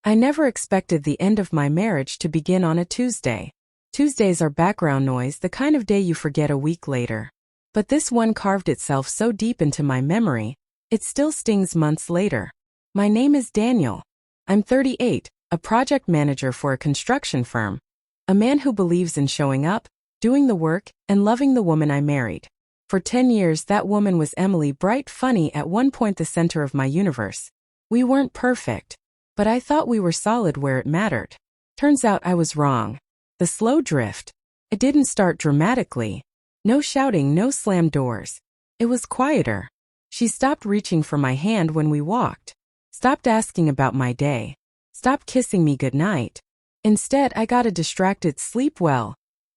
I never expected the end of my marriage to begin on a Tuesday. Tuesdays are background noise, the kind of day you forget a week later. But this one carved itself so deep into my memory, it still stings months later. My name is Daniel. I'm 38, a project manager for a construction firm. A man who believes in showing up, doing the work, and loving the woman I married. For 10 years that woman was Emily, bright, funny, at one point the center of my universe. We weren't perfect, but I thought we were solid where it mattered. Turns out I was wrong. The slow drift. It didn't start dramatically. No shouting, no slammed doors. It was quieter. She stopped reaching for my hand when we walked. Stopped asking about my day. Stopped kissing me goodnight. Instead, I got a distracted sleep well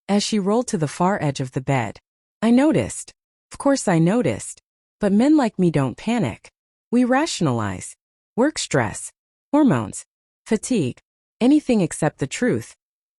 as she rolled to the far edge of the bed. I noticed. Of course I noticed. But men like me don't panic. We rationalize. Work stress. Hormones. Fatigue. Anything except the truth.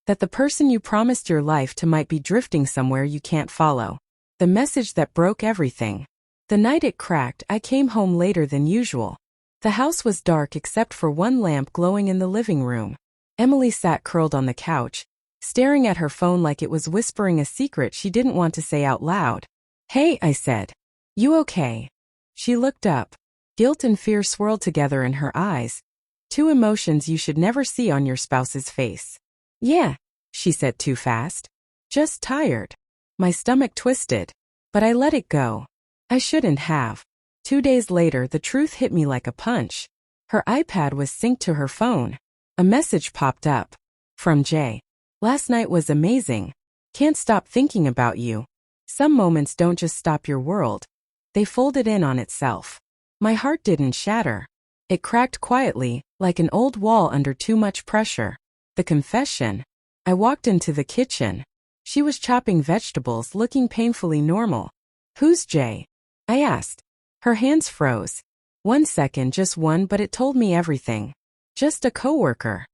That the person you promised your life to might be drifting somewhere you can't follow. The message that broke everything. The night it cracked, I came home later than usual. The house was dark except for one lamp glowing in the living room. Emily sat curled on the couch, staring at her phone like it was whispering a secret she didn't want to say out loud. "Hey," I said. "You okay?" She looked up. Guilt and fear swirled together in her eyes. Two emotions you should never see on your spouse's face. "Yeah," she said too fast. "Just tired." My stomach twisted, but I let it go. I shouldn't have. 2 days later, the truth hit me like a punch. Her iPad was synced to her phone. A message popped up. From Jay. "Last night was amazing. Can't stop thinking about you." Some moments don't just stop your world. They folded in on itself. My heart didn't shatter. It cracked quietly, like an old wall under too much pressure. The confession. I walked into the kitchen. She was chopping vegetables, looking painfully normal. "Who's Jay?" I asked. Her hands froze. 1 second, just one, but it told me everything. "Just a coworker."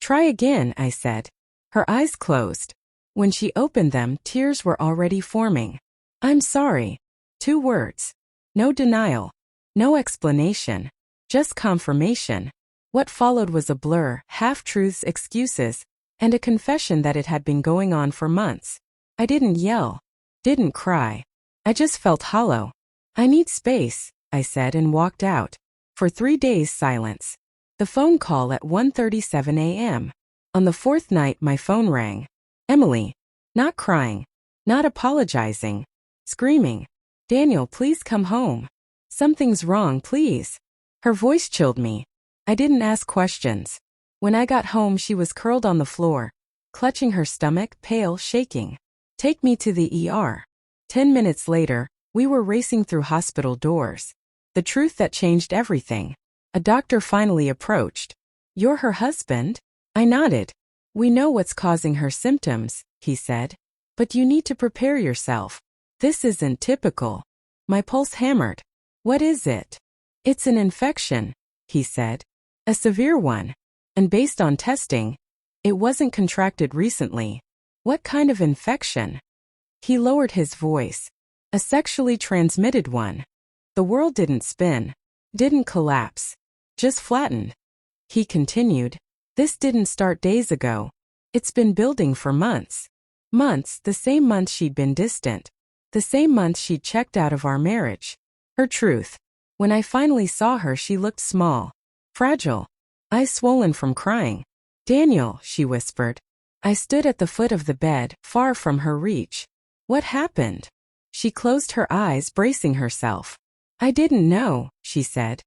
"Try again," I said. Her eyes closed. When she opened them, tears were already forming. "I'm sorry." 2 words. No denial. No explanation. Just confirmation. What followed was a blur, half-truths, excuses, and a confession that it had been going on for months. I didn't yell. Didn't cry. I just felt hollow. "I need space," I said and walked out. For 3 days, silence. The phone call at 1:37 a.m. On the 4th night, my phone rang. Emily. Not crying. Not apologizing. Screaming. "Daniel, please come home. Something's wrong, please." Her voice chilled me. I didn't ask questions. When I got home, she was curled on the floor, clutching her stomach, pale, shaking. "Take me to the ER." 10 minutes later, we were racing through hospital doors. The truth that changed everything. A doctor finally approached. "You're her husband?" I nodded. "We know what's causing her symptoms," he said. "But you need to prepare yourself. This isn't typical." My pulse hammered. "What is it?" "It's an infection," he said. "A severe one. And based on testing, it wasn't contracted recently." "What kind of infection?" He lowered his voice. "A sexually transmitted one." The world didn't spin. Didn't collapse. Just flattened. He continued. "This didn't start days ago. It's been building for months." Months, the same months she'd been distant. The same months she'd checked out of our marriage. Her truth. When I finally saw her, she looked small. Fragile. Eyes swollen from crying. "Daniel," she whispered. I stood at the foot of the bed, far from her reach. "What happened?" She closed her eyes, bracing herself. "I didn't know," she said.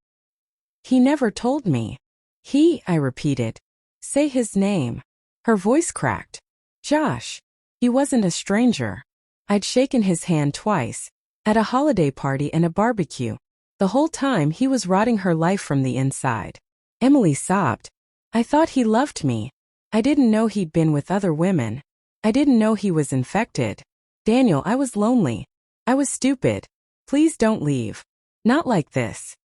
"He never told me." "He," I repeated. "Say his name." Her voice cracked. "Josh." He wasn't a stranger. I'd shaken his hand twice. At a holiday party and a barbecue. The whole time he was rotting her life from the inside. Emily sobbed. "I thought he loved me. I didn't know he'd been with other women. I didn't know he was infected. Daniel, I was lonely. I was stupid. Please don't leave. Not like this."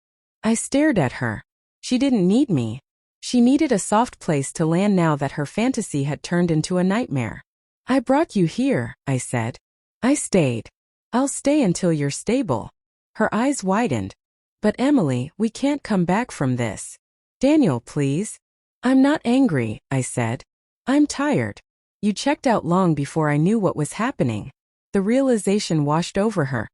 I stared at her. She didn't need me. She needed a soft place to land now that her fantasy had turned into a nightmare. "I brought you here," I said. "I stayed. I'll stay until you're stable." Her eyes widened. "But Emily, we can't come back from this." "Daniel, please." I'm not angry, I said. I'm tired. You checked out long before I knew what was happening. The realization washed over her.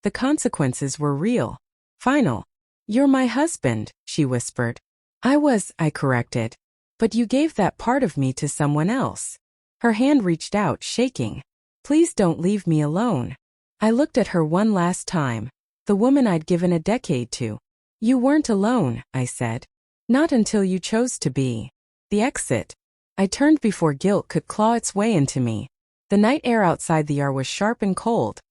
The consequences were real. Final. You're my husband, she whispered. I corrected. But you gave that part of me to someone else. Her hand reached out, shaking. Please don't leave me alone. I looked at her one last time, the woman I'd given a decade to. You weren't alone, I said. Not until you chose to be. The exit. I turned before guilt could claw its way into me. The night air outside the yard was sharp and cold.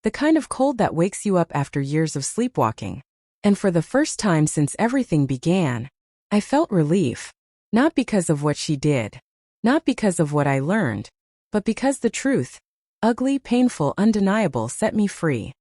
The kind of cold that wakes you up after years of sleepwalking. And for the first time since everything began, I felt relief. Not because of what she did. Not because of what I learned. But because the truth, ugly, painful, undeniable, set me free.